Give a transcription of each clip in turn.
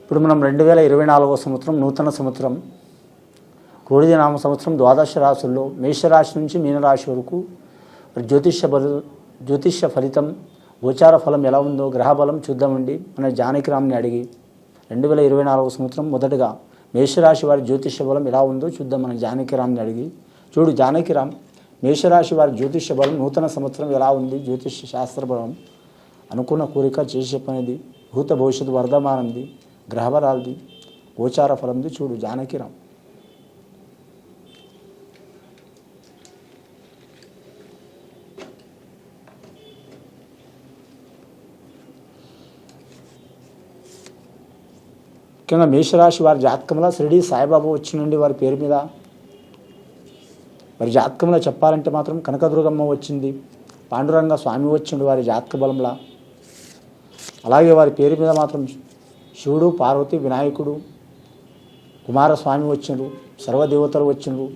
ఇప్పుడు మనం 2024వ సంవత్సరం నూతన సంవత్సరం క్రోధినామ సంవత్సరం ద్వాదశ రాశుల్లో మేషరాశి నుంచి మీనరాశి వరకు జ్యోతిష్య ఫలితం గోచార ఫలం ఎలా ఉందో గ్రహ బలం చూద్దామండి. మన జానకిరామ్ని అడిగి 2024వ సంవత్సరం మొదటగా మేషరాశి వారి జ్యోతిష్య బలం ఎలా ఉందో చూద్దాం. మన జానకిరామ్ని అడిగి చూడు జానకిరామ్, మేషరాశి వారి జ్యోతిష్య బలం నూతన సంవత్సరం ఎలా ఉంది? జ్యోతిష్య శాస్త్ర బలం అనుకున్న కోరిక చేసే పనిది, భూత భవిష్యత్తు వర్ధమానంది, గ్రహబలాలది, గోచార ఫలంది చూడు జానకిరామ్. ముఖ్యంగా మేషరాశి వారి జాతకంలో షిరిడి సాయిబాబా వచ్చిందండి వారి పేరు మీద. వారి జాతకంలో చెప్పాలంటే మాత్రం కనకదుర్గమ్మ వచ్చింది, పాండురంగ స్వామి వచ్చిండు వారి జాతక బలంలో. అలాగే వారి పేరు మీద మాత్రం శివుడు, పార్వతి, వినాయకుడు, కుమారస్వామి వచ్చిండ్రు, సర్వదేవతలు వచ్చిండ్రు.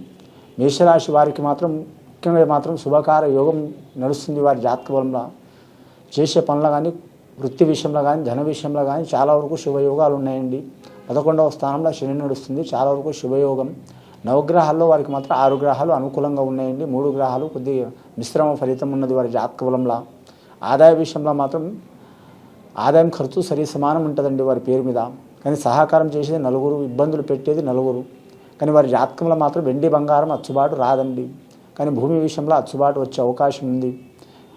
మేషరాశి వారికి మాత్రం ముఖ్యంగా మాత్రం శుభకార యోగం నడుస్తుంది వారి జాతక బలంలో. చేసే పనులు కానీ, వృత్తి విషయంలో కానీ, ధన విషయంలో కానీ చాలా వరకు శుభయోగాలు ఉన్నాయండి. 11వ స్థానంలో శని నడుస్తుంది, చాలా వరకు శుభయోగం. నవగ్రహాల్లో వారికి మాత్రం 6 గ్రహాలు అనుకూలంగా ఉన్నాయండి, 3 గ్రహాలు కొద్దిగా మిశ్రమ ఫలితం ఉన్నది వారి జాతక బలంలో. ఆదాయ విషయంలో మాత్రం ఆదాయం ఖర్చు సరి సమానం ఉంటుందండి వారి పేరు మీద. కానీ సహకారం చేసేది నలుగురు, ఇబ్బందులు పెట్టేది నలుగురు. కానీ వారి జాతకంలో మాత్రం వెండి బంగారం అచ్చుబాటు రాదండి. కానీ భూమి విషయంలో అచ్చుబాటు వచ్చే అవకాశం ఉంది.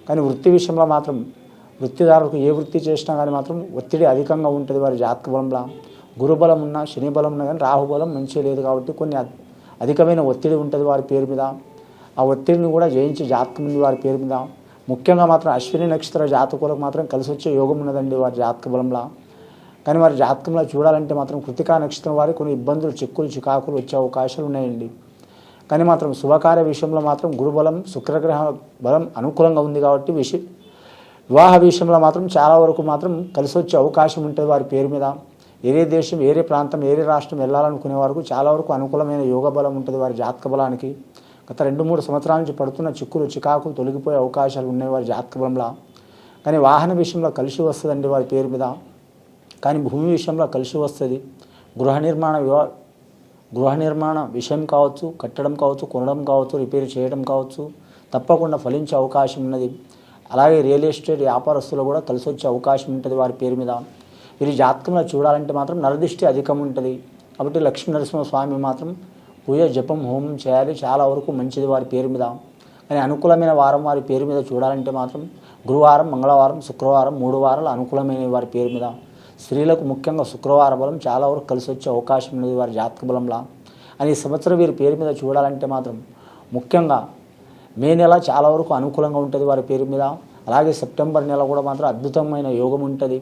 కానీ వృత్తి విషయంలో మాత్రం వృత్తిదారులకు ఏ వృత్తి చేసినా కానీ మాత్రం ఒత్తిడి అధికంగా ఉంటుంది వారి జాతక బలంలో. గురుబలం ఉన్నా, శని బలం ఉన్నా కానీ రాహుబలం మంచి లేదు కాబట్టి కొన్ని అధికమైన ఒత్తిడి ఉంటుంది వారి పేరు మీద. ఆ ఒత్తిడిని కూడా జయించే జాతకం ఉంది వారి పేరు మీద. ముఖ్యంగా మాత్రం అశ్విని నక్షత్ర జాతకులకు మాత్రం కలిసి వచ్చే యోగం ఉన్నదండి వారి జాతక బలంలో. కానీ వారి జాతకంలో చూడాలంటే మాత్రం కృతికా నక్షత్రం వారికి కొన్ని ఇబ్బందులు, చిక్కులు, చికాకులు వచ్చే అవకాశాలు ఉన్నాయండి. కానీ మాత్రం శుభకార్య విషయంలో మాత్రం గురుబలం, శుక్రగ్రహ బలం అనుకూలంగా ఉంది కాబట్టి వివాహ విషయంలో మాత్రం చాలా వరకు మాత్రం కలిసి వచ్చే అవకాశం ఉంటుంది వారి పేరు మీద. ఏరే దేశం, ఏరే ప్రాంతం, ఏరే రాష్ట్రం వెళ్ళాలనుకునే వారికి చాలా వరకు అనుకూలమైన యోగ బలం ఉంటుంది వారి జాతక బలానికి. గత 2-3 సంవత్సరాల నుంచి పడుతున్న చిక్కులు, చికాకులు తొలగిపోయే అవకాశాలు ఉన్నాయి వారి జాతక బలంలో. కానీ వాహన విషయంలో కలిసి వస్తుందండి వారి పేరు మీద. కానీ భూమి విషయంలో కలిసి వస్తుంది. గృహ నిర్మాణ విషయం కావచ్చు, కట్టడం కావచ్చు, కొనడం కావచ్చు, రిపేర్ చేయడం కావచ్చు, తప్పకుండా ఫలించే అవకాశం ఉన్నది. అలాగే రియల్ ఎస్టేట్ వ్యాపారస్తులు కూడా కలిసి వచ్చే అవకాశం ఉంటుంది వారి పేరు మీద. వీరి జాతకంలో చూడాలంటే మాత్రం నరదిష్టి అధికం ఉంటుంది కాబట్టి లక్ష్మీ నరసింహస్వామి మాత్రం పూజ, జపం, హోమం చేయాలి, చాలా వరకు మంచిది వారి పేరు మీద. కానీ అనుకూలమైన వారం వారి పేరు మీద చూడాలంటే మాత్రం గురువారం, మంగళవారం, శుక్రవారం 3 వారాలు అనుకూలమైన వారి పేరు మీద. స్త్రీలకు ముఖ్యంగా శుక్రవార బలం చాలా వరకు కలిసి వచ్చే అవకాశం ఉన్నది వారి జాతక బలంలో. అని ఈ సంవత్సరం వీరి పేరు మీద చూడాలంటే మాత్రం ముఖ్యంగా మే నెల చాలా వరకు అనుకూలంగా ఉంటుంది వారి పేరు మీద. అలాగే సెప్టెంబర్ నెల కూడా మాత్రం అద్భుతమైన యోగం ఉంటుంది.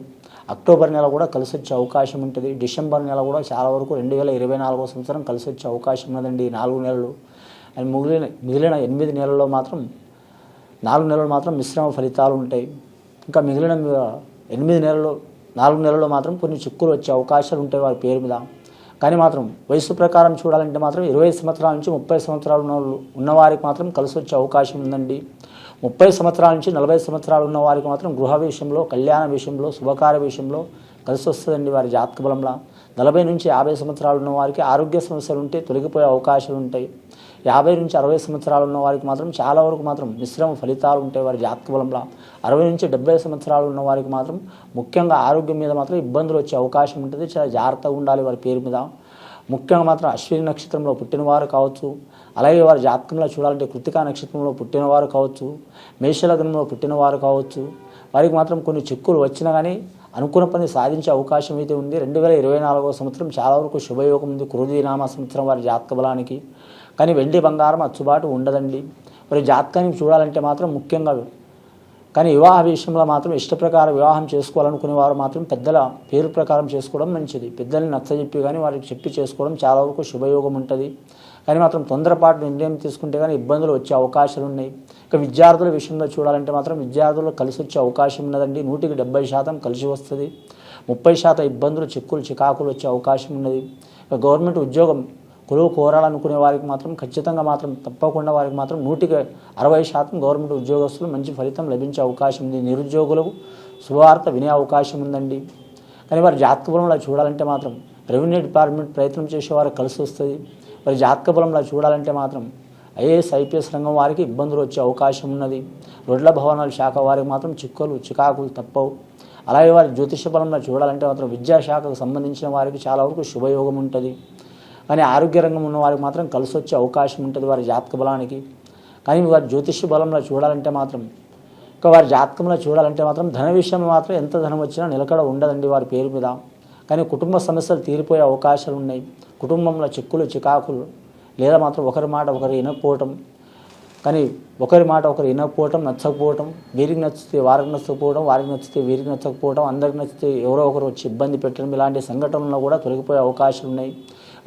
అక్టోబర్ నెల కూడా కలిసి వచ్చే అవకాశం ఉంటుంది. డిసెంబర్ నెల కూడా చాలా వరకు 2024వ సంవత్సరం కలిసి వచ్చే అవకాశం ఉన్నదండి. 4 నెలలు అండ్ మిగిలిన 8 నెలల్లో మాత్రం 4 నెలలు మాత్రం మిశ్రమ ఫలితాలు ఉంటాయి. ఇంకా మిగిలిన 4 నెలల్లో మాత్రం కొన్ని చిక్కులు వచ్చే అవకాశాలు ఉంటాయి వారి పేరు మీద. కానీ మాత్రం వయసు ప్రకారం చూడాలంటే మాత్రం 20 సంవత్సరాల నుంచి 30 సంవత్సరాలు ఉన్నవారికి మాత్రం కలిసి వచ్చే అవకాశం ఉందండి. 30 సంవత్సరాల నుంచి 40 సంవత్సరాలు ఉన్న వారికి మాత్రం గృహ విషయంలో, కళ్యాణ విషయంలో, శుభకార్య విషయంలో కలిసి వస్తుందండి వారి జాతక బలంలో. 40 నుంచి 50 సంవత్సరాలు ఉన్న వారికి ఆరోగ్య సమస్యలు ఉంటే తొలగిపోయే అవకాశాలు ఉంటాయి. 50 నుంచి 60 సంవత్సరాలు ఉన్న వారికి మాత్రం చాలా వరకు మాత్రం మిశ్రమ ఫలితాలు ఉంటాయి వారి జాతక బలంలో. 60 నుంచి 70 సంవత్సరాలు ఉన్న వారికి మాత్రం ముఖ్యంగా ఆరోగ్యం మీద మాత్రం ఇబ్బందులు వచ్చే అవకాశం ఉంటుంది. చాలా జాగ్రత్తగా ఉండాలి వారి పేరు మీద. ముఖ్యంగా మాత్రం అశ్విని నక్షత్రంలో పుట్టినవారు కావచ్చు, అలాగే వారి జాతకంలో చూడాలంటే కృతికా నక్షత్రంలో పుట్టినవారు కావచ్చు, మేషలగ్నంలో పుట్టినవారు కావచ్చు, వారికి మాత్రం కొన్ని చిక్కులు వచ్చినా కానీ అనుకున్న పని సాధించే అవకాశం అయితే ఉంది. 2024వ సంవత్సరం చాలా వరకు శుభయోగం ఉంది క్రోధినామ సంవత్సరం వారి జాతక బలానికి. కానీ వెండి బంగారం అచ్చుబాటు ఉండదండి వారి జాతకానికి చూడాలంటే మాత్రం ముఖ్యంగా. కానీ వివాహ విషయంలో మాత్రం ఇష్టప్రకారం వివాహం చేసుకోవాలనుకునే వారు మాత్రం పెద్దల పేరు ప్రకారం చేసుకోవడం మంచిది. పెద్దల్ని నచ్చజెప్పి కానీ వారికి చెప్పి చేసుకోవడం చాలా వరకు శుభయోగం ఉంటుంది. కానీ మాత్రం తొందరపాటు నిర్ణయం తీసుకుంటే కానీ ఇబ్బందులు వచ్చే అవకాశాలు ఉన్నాయి. ఇక విద్యార్థుల విషయంలో చూడాలంటే మాత్రం విద్యార్థులకు కలిసి వచ్చే అవకాశం ఉన్నదండి. 100% కలిసి వస్తుంది. 30% ఇబ్బందులు, చిక్కులు, చికాకులు వచ్చే అవకాశం ఉన్నది. ఇక గవర్నమెంట్ ఉద్యోగం కొలువు కోరాలనుకునే వారికి మాత్రం ఖచ్చితంగా మాత్రం తప్పకుండా వారికి మాత్రం 160% గవర్నమెంట్ ఉద్యోగస్తులు మంచి ఫలితం లభించే అవకాశం ఉంది. నిరుద్యోగులకు శుభవార్త వినే అవకాశం ఉందండి. కానీ వారి జాతక బలంలో చూడాలంటే మాత్రం రెవెన్యూ డిపార్ట్మెంట్ ప్రయత్నం చేసేవారు కలిసి వస్తుంది. వారి జాతక బలంలో చూడాలంటే మాత్రం ఐఏఎస్ ఐపీఎస్ రంగం వారికి ఇబ్బందులు వచ్చే అవకాశం ఉన్నది. రొడ్ల భవనాల శాఖ వారికి మాత్రం చికాకులు తప్పవు. అలాగే వారి జ్యోతిష బలంలో చూడాలంటే మాత్రం విద్యాశాఖకు సంబంధించిన వారికి చాలా వరకు శుభయోగం ఉంటుంది. కానీ ఆరోగ్య రంగం ఉన్న వారికి మాత్రం కలిసి వచ్చే అవకాశం ఉంటుంది వారి జాతక బలానికి. కానీ వారి జ్యోతిష బలంలో చూడాలంటే మాత్రం ఇంకా వారి జాతకంలో చూడాలంటే మాత్రం ధన విషయంలో మాత్రం ఎంత ధనం వచ్చినా నిలకడ ఉండదండి వారి పేరు మీద. కానీ కుటుంబ సమస్యలు తీరిపోయే అవకాశాలు ఉన్నాయి. కుటుంబంలో చికాకులు లేదా మాత్రం ఒకరి మాట ఒకరు వినకపోవటం, కానీ ఒకరి మాట ఒకరు వినకపోవటం, నచ్చకపోవటం, వీరికి నచ్చితే వారికి నచ్చకపోవడం, వారికి నచ్చితే వీరికి నచ్చకపోవడం, అందరికి నచ్చితే ఎవరో ఒకరు వచ్చి ఇబ్బంది పెట్టడం, ఇలాంటి సంఘటనలు కూడా తొలగిపోయే అవకాశాలు ఉన్నాయి.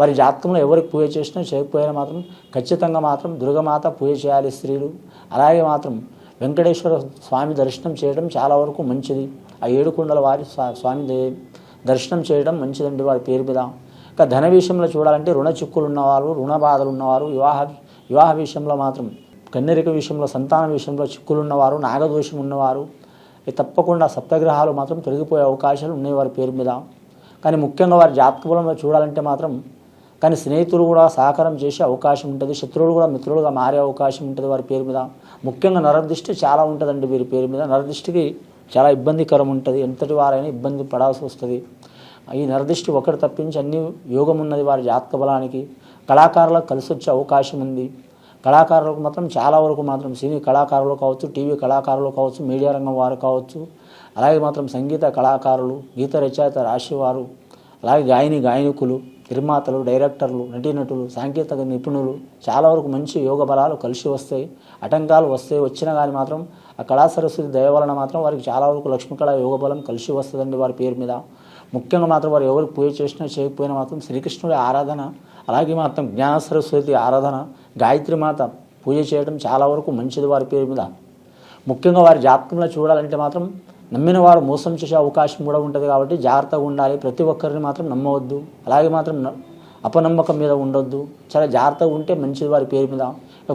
వారి జాతకంలో ఎవరికి పూజ చేసినా చేయకపోయినా మాత్రం ఖచ్చితంగా మాత్రం దుర్గమాత పూజ చేయాలి స్త్రీలు. అలాగే మాత్రం వెంకటేశ్వర స్వామి దర్శనం చేయడం చాలా వరకు మంచిది. ఆ ఏడుకొండల వారి స్వామి దర్శనం చేయడం మంచిదండి వారి పేరు మీద. ఇంకా ధన విషయంలో చూడాలంటే రుణ చిక్కులు ఉన్నవారు, రుణ బాధలు ఉన్నవారు, వివాహ విషయంలో మాత్రం కన్యరిక విషయంలో, సంతాన విషయంలో చిక్కులు ఉన్నవారు, నాగదోషం ఉన్నవారు తప్పకుండా సప్తగ్రహాలు మాత్రం తొలగిపోయే అవకాశాలు ఉన్నాయి వారి పేరు మీద. కానీ ముఖ్యంగా వారి జాతక బలంలో చూడాలంటే మాత్రం కానీ స్నేహితులు కూడా సహకారం చేసే అవకాశం ఉంటుంది. శత్రువులు కూడా మిత్రులుగా మారే అవకాశం ఉంటుంది వారి పేరు మీద. ముఖ్యంగా నరదృష్టి చాలా ఉంటుందండి వీరి పేరు మీద. నరదృష్టికి చాలా ఇబ్బందికరం ఉంటుంది. ఎంతటి వారైనా ఇబ్బంది పడాల్సి వస్తుంది. ఈ నరదృష్టి ఒకటి తప్పించి అన్ని యోగం ఉన్నది వారి జాతక బలానికి. కళాకారులకు కలిసి వచ్చే అవకాశం ఉంది. కళాకారులకు మాత్రం చాలా వరకు మాత్రం సినీ కళాకారులు కావచ్చు, టీవీ కళాకారులు కావచ్చు, మీడియా రంగం వారు కావచ్చు, అలాగే మాత్రం సంగీత కళాకారులు, గీత రచయిత రాసేవారు, అలాగే గాయకులు, నిర్మాతలు, డైరెక్టర్లు, నటీనటులు, సాంకేతిక నిపుణులు చాలా వరకు మంచి యోగ బలాలు కలిసి వస్తాయి. ఆటంకాలు వచ్చినా కానీ మాత్రం ఆ కళా సరస్వతి దయ వలన మాత్రం వారికి చాలా వరకు లక్ష్మీకళ యోగ బలం కలిసి వస్తుందండి వారి పేరు మీద. ముఖ్యంగా మాత్రం వారు ఎవరికి పూజ చేసినా చేయకపోయినా మాత్రం శ్రీకృష్ణుడి ఆరాధన, అలాగే మాత్రం జ్ఞాన సరస్వతి ఆరాధన, గాయత్రి మాత పూజ చేయడం చాలా వరకు మంచిది వారి పేరు మీద. ముఖ్యంగా వారి జాతకంలో చూడాలంటే మాత్రం నమ్మిన వారు మోసం చేసే అవకాశం కూడా ఉంటుంది. కాబట్టి జాగ్రత్తగా ఉండాలి. ప్రతి ఒక్కరిని మాత్రం నమ్మవద్దు. అలాగే మాత్రం అపనమ్మకం మీద ఉండొద్దు. చాలా జాగ్రత్తగా ఉంటే మంచిది వారి పేరు మీద.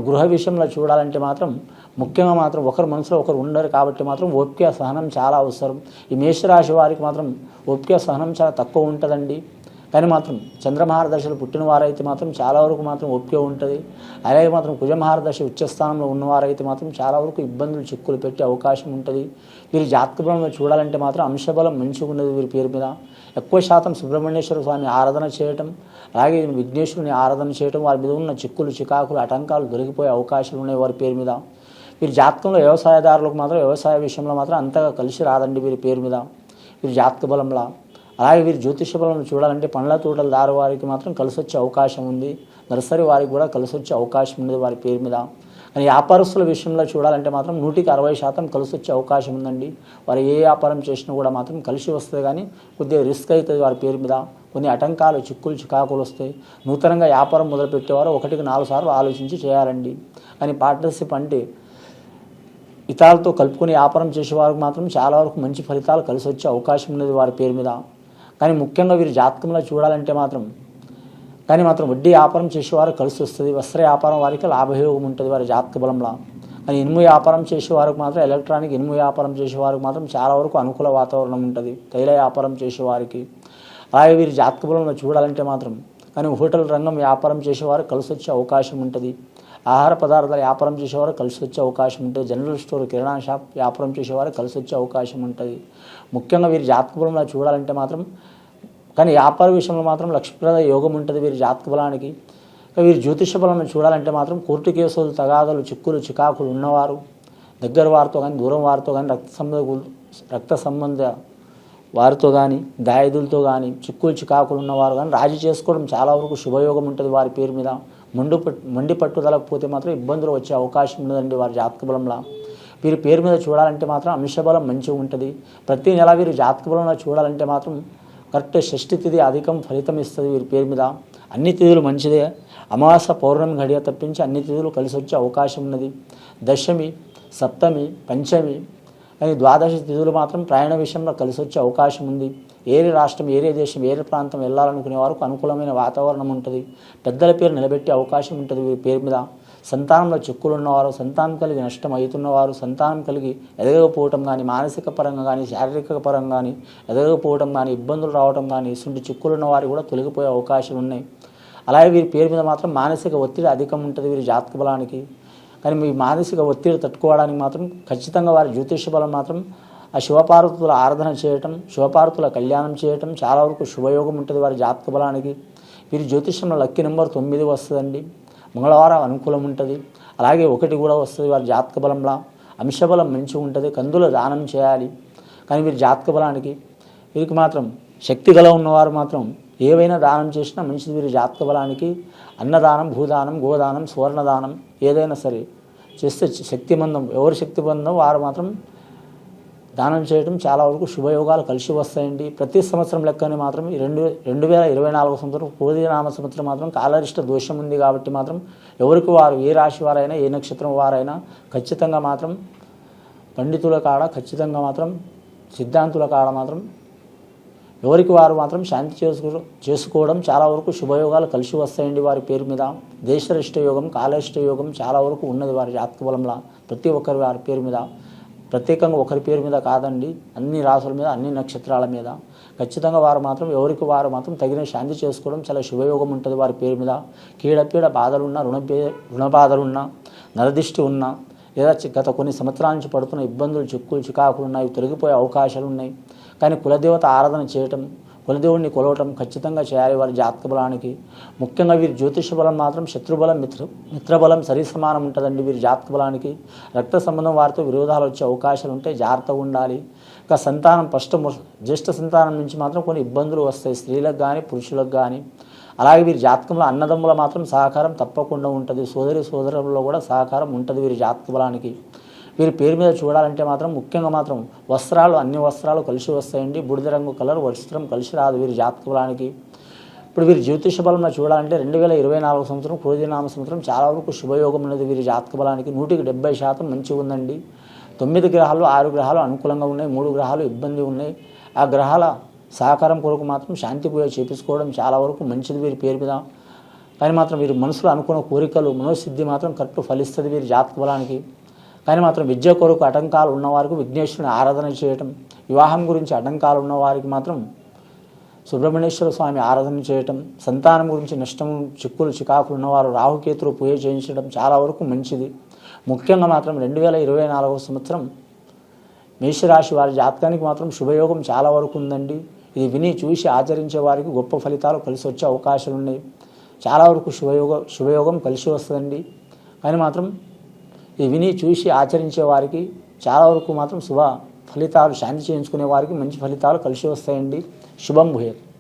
గృహ విషయంలో చూడాలంటే మాత్రం ముఖ్యంగా మాత్రం ఒకరి మనసులో ఒకరు ఉండరు. కాబట్టి మాత్రం ఓపిక సహనం చాలా అవసరం. ఈ మేషరాశి వారికి మాత్రం ఓపిక సహనం చాలా తక్కువ ఉంటుందండి. కానీ మాత్రం చంద్రమహారదశలు పుట్టిన వారైతే మాత్రం చాలా వరకు మాత్రం ఓపిక ఉంటుంది. అలాగే మాత్రం కుజమహారదశ ఉచ్చస్థానంలో ఉన్నవారైతే మాత్రం చాలా వరకు ఇబ్బందులు చిక్కులు పెట్టే అవకాశం ఉంటుంది. వీరి జాతక బలంలో చూడాలంటే మాత్రం అంశబలం మంచిగా ఉన్నది వీరి పేరు మీద. ఎక్కువ శాతం సుబ్రహ్మణ్యేశ్వర స్వామి ఆరాధన చేయటం, అలాగే విఘ్నేశ్వరుని ఆరాధన చేయటం, వారి మీద ఉన్న చిక్కులు ఆటంకాలు దొరికిపోయే అవకాశాలు ఉన్నాయి వారి పేరు మీద. వీరి జాతకంలో వ్యవసాయదారులకు మాత్రం వ్యవసాయ విషయంలో మాత్రం అంతగా కలిసి రాదండి వీరి పేరు మీద వీరి జాతక బలంలో. అలాగే వీరి జ్యోతిష బలం చూడాలంటే పండ్ల తోటల దారు వారికి మాత్రం కలిసి వచ్చే అవకాశం ఉంది. నర్సరీ వారికి కూడా కలిసి వచ్చే అవకాశం ఉంది వారి పేరు మీద. కానీ వ్యాపారస్తుల విషయంలో చూడాలంటే మాత్రం 160% కలిసి వచ్చే అవకాశం ఉందండి. వారు ఏ వ్యాపారం చేసినా కూడా మాత్రం కలిసి వస్తుంది. కానీ కొద్దిగా రిస్క్ అవుతుంది వారి పేరు మీద. కొన్ని ఆటంకాలు చికాకులు వస్తాయి. నూతనంగా వ్యాపారం మొదలుపెట్టేవారు 1కి 4 సార్లు ఆలోచించి చేయాలండి. కానీ పార్ట్నర్షిప్ అంటే ఇతరులతో కలుపుకొని వ్యాపారం చేసేవారికి మాత్రం చాలా వరకు మంచి ఫలితాలు కలిసి వచ్చే అవకాశం ఉన్నది వారి పేరు మీద. కానీ ముఖ్యంగా వీరి జాతకంలో చూడాలంటే మాత్రం వడ్డీ వ్యాపారం చేసేవారు కలిసి వస్తుంది. వస్త్ర వ్యాపారం వారికి లాభయోగం ఉంటుంది వారి జాతక బలంలో. కానీ ఇనుము వ్యాపారం చేసేవారికి మాత్రం ఎలక్ట్రానిక్ ఇనుము వ్యాపారం చేసేవారికి మాత్రం చాలా వరకు అనుకూల వాతావరణం ఉంటుంది. తైల వ్యాపారం చేసేవారికి. అలాగే వీరి జాతక బలంలో చూడాలంటే మాత్రం కానీ హోటల్ రంగం వ్యాపారం చేసేవారు కలిసి వచ్చే అవకాశం ఉంటుంది. ఆహార పదార్థాల వ్యాపారం చేసేవారు కలిసి వచ్చే అవకాశం ఉంటుంది. జనరల్ స్టోర్, కిరాణా షాప్ వ్యాపారం చేసేవారు కలిసి వచ్చే అవకాశం ఉంటుంది. ముఖ్యంగా వీరి జాతక బలంలో చూడాలంటే మాత్రం కానీ వ్యాపార విషయంలో మాత్రం లక్ష్మీప్రద యోగం ఉంటుంది వీరి జాతక బలానికి. వీరి జ్యోతిష బలాన్ని చూడాలంటే మాత్రం కోర్టు కేసులు, తగాదాలు, చికాకులు ఉన్నవారు, దగ్గర వారితో కానీ దూరం వారితో కానీ రక్త సంబంధ వారితో కానీ దాయదులతో కానీ చికాకులు ఉన్నవారు కానీ రాజీ చేసుకోవడం చాలా వరకు శుభయోగం ఉంటుంది వారి పేరు మీద. మండి పట్టుదలకపోతే మాత్రం ఇబ్బందులు వచ్చే అవకాశం ఉండదండి వారి జాతక బలంలో. వీరి పేరు మీద చూడాలంటే మాత్రం అంశబలం మంచిగా ఉంటుంది. ప్రతి నెల వీరి జాతక బలంలో చూడాలంటే మాత్రం కరెక్ట్ షష్ఠి తిథి అధికం ఫలితం ఇస్తుంది వీరి పేరు మీద. అన్ని తిథులు మంచిదే. అమావాస్య, పౌర్ణమి గడియ తప్పించి అన్ని తిథులు కలిసి వచ్చే అవకాశం ఉన్నది. దశమి, సప్తమి, పంచమి కానీ ద్వాదశి తిథులు మాత్రం ప్రయాణ విషయంలో కలిసి వచ్చే అవకాశం ఉంది. ఏరే రాష్ట్రం, ఏరే దేశం, ఏరే ప్రాంతం వెళ్ళాలనుకునే వారికి అనుకూలమైన వాతావరణం ఉంటుంది. పెద్దల పేరు నిలబెట్టే అవకాశం ఉంటుంది వీరి పేరు మీద. సంతానంలో చిక్కులు ఉన్నవారు, సంతానం కలిగి నష్టం అవుతున్నవారు, సంతానం కలిగి ఎదగకపోవటం కానీ, మానసిక పరంగా కానీ, శారీరక పరంగా కానీ ఎదగకపోవటం కానీ, ఇబ్బందులు రావటం కానీ, ఇటువంటి చిక్కులు ఉన్నవారు కూడా తొలగిపోయే అవకాశాలు ఉన్నాయి. అలాగే వీరి పేరు మీద మాత్రం మానసిక ఒత్తిడి అధికం ఉంటుంది వీరి జాతక బలానికి. కానీ మీ మానసిక ఒత్తిడి తట్టుకోవడానికి మాత్రం ఖచ్చితంగా వారి జ్యోతిష బలం మాత్రం ఆ శివపార్వతుల ఆరాధన చేయటం, శివపార్వతుల కళ్యాణం చేయటం చాలా వరకు శుభయోగం ఉంటుంది వారి జాతక బలానికి. వీరి జ్యోతిషంలో లక్కీ నెంబర్ 9 వస్తుందండి. మంగళవారం అనుకూలం ఉంటుంది. అలాగే 1 కూడా వస్తుంది వారి జాతక బలంలో. అంశబలం మంచిగా ఉంటుంది. కందుల దానం చేయాలి. కానీ వీరి జాతక బలానికి వీరికి మాత్రం శక్తి గల ఉన్నవారు మాత్రం ఏవైనా దానం చేసినా మంచిది వీరి జాతక బలానికి. అన్నదానం, భూదానం, గోదానం, సువర్ణదానం ఏదైనా సరే చేస్తే శక్తిమందం, ఎవరు శక్తిమందం వారు మాత్రం దానం చేయడం చాలా వరకు శుభయోగాలు కలిసి వస్తాయండి. ప్రతి సంవత్సరం లెక్కనే మాత్రం 2024 సంవత్సరం క్రోధినామ సంవత్సరం మాత్రం కాలరిష్ట దోషం ఉంది కాబట్టి మాత్రం ఎవరికి వారు ఏ రాశి వారైనా ఏ నక్షత్రం వారైనా ఖచ్చితంగా మాత్రం పండితుల కాడ, ఖచ్చితంగా మాత్రం సిద్ధాంతుల కాడ మాత్రం ఎవరికి వారు మాత్రం శాంతి చేసుకోవడం చాలా వరకు శుభయోగాలు కలిసి వస్తాయండి వారి పేరు మీద. దేశరిష్ట యోగం, కాలరిష్ట యోగం చాలా వరకు ఉన్నది వారి జాతక బలంలో. ప్రతి ఒక్కరి వారి పేరు మీద, ప్రత్యేకంగా ఒకరి పేరు మీద కాదండి, అన్ని రాసుల మీద, అన్ని నక్షత్రాల మీద ఖచ్చితంగా వారు మాత్రం ఎవరికి వారు మాత్రం తగిన శాంతి చేసుకోవడం చాలా శుభయోగం ఉంటుంది వారి పేరు మీద. కీడపీడ బాధలున్నా, రుణ బాధలున్నా, నరదిష్టి ఉన్నా, లేదా గత కొన్ని సంవత్సరాల నుంచి పడుతున్న ఇబ్బందులు, చిక్కులు, చికాకులు ఉన్నాయి, తొలగిపోయే అవకాశాలు ఉన్నాయి. కానీ కులదేవత ఆరాధన చేయటం, కులదేవుడిని కొలవటం ఖచ్చితంగా చేయాలి వారి జాతక బలానికి. ముఖ్యంగా వీరి జ్యోతిష బలం మాత్రం శత్రుబలం, మిత్రబలం సరి సమానం ఉంటుందండి వీరి జాతక బలానికి. రక్త సంబంధం వారితో విరోధాలు వచ్చే అవకాశాలు ఉంటాయి, జాగ్రత్తగా ఉండాలి. ఇంకా సంతానం జ్యేష్ఠ సంతానం నుంచి మాత్రం కొన్ని ఇబ్బందులు వస్తాయి స్త్రీలకు కానీ పురుషులకు కానీ. అలాగే వీరి జాతకంలో అన్నదమ్ముల మాత్రం సహకారం తప్పకుండా ఉంటుంది. సోదరులలో కూడా సహకారం ఉంటుంది వీరి జాతక బలానికి. వీరి పేరు మీద చూడాలంటే మాత్రం ముఖ్యంగా మాత్రం వస్త్రాలు, అన్ని వస్త్రాలు కలిసి వస్తాయండి. బూడిద రంగు కలర్ వస్త్రం కలిసి రాదు వీరి జాతక బలానికి. ఇప్పుడు వీరి జ్యోతిష బలంలో చూడాలంటే 2024 సంవత్సరం క్రోధినామ సంవత్సరం చాలా వరకు శుభయోగం ఉన్నది వీరి జాతక బలానికి. 170% మంచిగా ఉందండి. 9 గ్రహాలు 6 గ్రహాలు అనుకూలంగా ఉన్నాయి, 3 గ్రహాలు ఇబ్బంది ఉన్నాయి. ఆ గ్రహాల సహకారం కొరకు మాత్రం శాంతి పూజ చేపించుకోవడం చాలా వరకు మంచిది వీరి పేరు మీద. కానీ మాత్రం వీరి మనసులో అనుకున్న కోరికలు, మనోసిద్ధి మాత్రం కరెక్ట్ ఫలిస్తుంది వీరి జాతక బలానికి. కానీ మాత్రం విద్య కొరకు ఆటంకాలు ఉన్నవారికి విఘ్నేశ్వరుని ఆరాధన చేయటం, వివాహం గురించి ఆటంకాలు ఉన్నవారికి మాత్రం సుబ్రహ్మణ్యేశ్వర స్వామి ఆరాధన చేయటం, సంతానం గురించి నష్టం, చిక్కులు, చికాకులు ఉన్నవారు రాహుకేతులు పూజ చేయించడం చాలా వరకు మంచిది. ముఖ్యంగా మాత్రం 2024 సంవత్సరం మేషరాశి వారి జాతకానికి మాత్రం శుభయోగం చాలా వరకు ఉందండి. ఇది విని చూసి ఆచరించే వారికి గొప్ప ఫలితాలు కలిసి వచ్చే అవకాశాలు ఉన్నాయి. చాలా వరకు శుభయోగం కలిసి వస్తుందండి. కానీ మాత్రం ఇది విని చూసి ఆచరించే వారికి చాలా వరకు మాత్రం శుభ ఫలితాలు, శాంతి చేయించుకునే వారికి మంచి ఫలితాలు కలిసి వస్తాయండి. శుభం భూయత్.